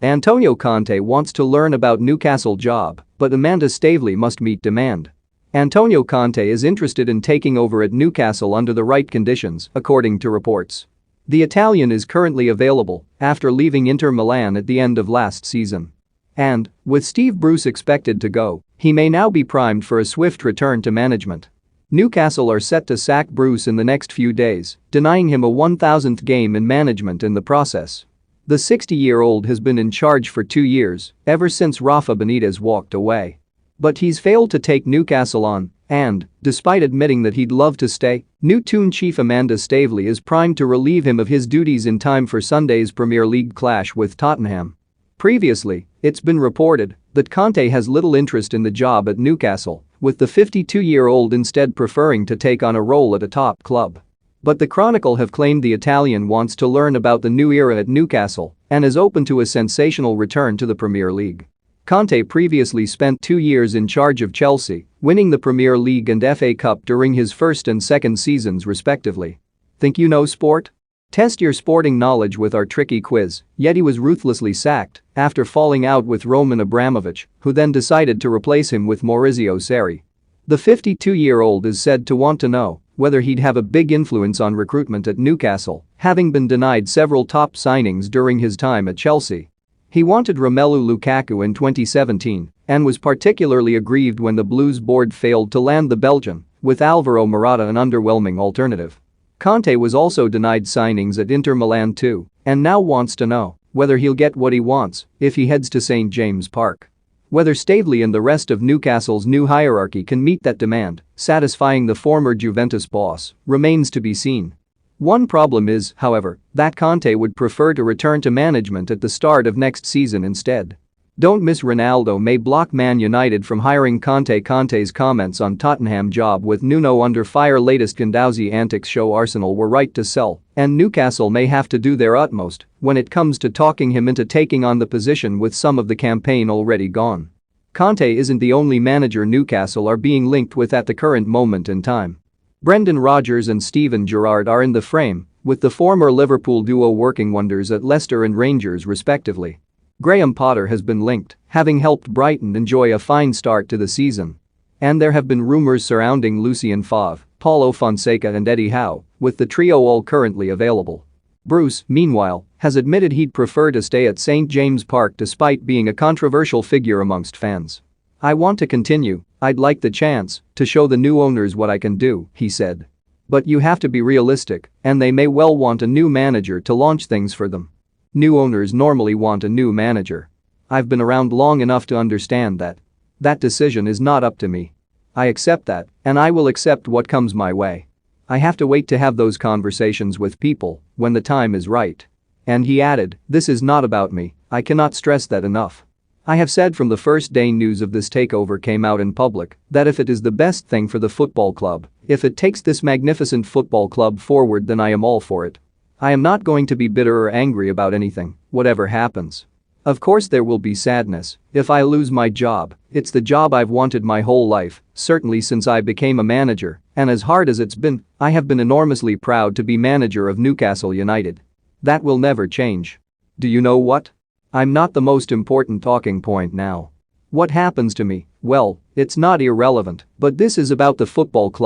Antonio Conte wants to learn about Newcastle job, but Amanda Staveley must meet demand. Antonio Conte is interested in taking over at Newcastle under the right conditions, according to reports. The Italian is currently available after leaving Inter Milan at the end of last season. And, with Steve Bruce expected to go, he may now be primed for a swift return to management. Newcastle are set to sack Bruce in the next few days, denying him a 1,000th game in management in the process. The 60-year-old has been in charge for 2 years, ever since Rafa Benitez walked away. But he's failed to take Newcastle on, and, despite admitting that he'd love to stay, new Toon chief Amanda Staveley is primed to relieve him of his duties in time for Sunday's Premier League clash with Tottenham. Previously, it's been reported that Conte has little interest in the job at Newcastle, with the 52-year-old instead preferring to take on a role at a top club. But the Chronicle have claimed the Italian wants to learn about the new era at Newcastle and is open to a sensational return to the Premier League. Conte previously spent 2 years in charge of Chelsea, winning the Premier League and FA Cup during his first and second seasons respectively. Think you know sport? Test your sporting knowledge with our tricky quiz, yet he was ruthlessly sacked after falling out with Roman Abramovich, who then decided to replace him with Maurizio Sarri. The 52-year-old is said to want to know whether he'd have a big influence on recruitment at Newcastle, having been denied several top signings during his time at Chelsea. He wanted Romelu Lukaku in 2017 and was particularly aggrieved when the Blues board failed to land the Belgian, with Alvaro Morata an underwhelming alternative. Conte was also denied signings at Inter Milan too, and now wants to know whether he'll get what he wants if he heads to St James Park. Whether Staveley and the rest of Newcastle's new hierarchy can meet that demand, satisfying the former Juventus boss, remains to be seen. One problem is, however, that Conte would prefer to return to management at the start of next season instead. Don't miss Ronaldo may block Man United from hiring Conte. Conte's comments on Tottenham job with Nuno under fire. Latest Guendouzi antics show Arsenal were right to sell, and Newcastle may have to do their utmost when it comes to talking him into taking on the position with some of the campaign already gone. Conte isn't the only manager Newcastle are being linked with at the current moment in time. Brendan Rodgers and Steven Gerrard are in the frame, with the former Liverpool duo working wonders at Leicester and Rangers respectively. Graham Potter has been linked, having helped Brighton enjoy a fine start to the season. And there have been rumours surrounding Lucien Favre, Paulo Fonseca and Eddie Howe, with the trio all currently available. Bruce, meanwhile, has admitted he'd prefer to stay at St James Park despite being a controversial figure amongst fans. "I want to continue, I'd like the chance to show the new owners what I can do," he said. "But you have to be realistic, and they may well want a new manager to launch things for them. New owners normally want a new manager. I've been around long enough to understand that. That decision is not up to me. I accept that, and I will accept what comes my way. I have to wait to have those conversations with people when the time is right." And he added, "This is not about me, I cannot stress that enough. I have said from the first day news of this takeover came out in public that if it is the best thing for the football club, if it takes this magnificent football club forward, then I am all for it. I am not going to be bitter or angry about anything, whatever happens. Of course there will be sadness if I lose my job. It's the job I've wanted my whole life, certainly since I became a manager, and as hard as it's been, I have been enormously proud to be manager of Newcastle United. That will never change. Do you know what? I'm not the most important talking point now. What happens to me, well, it's not irrelevant, but this is about the football club.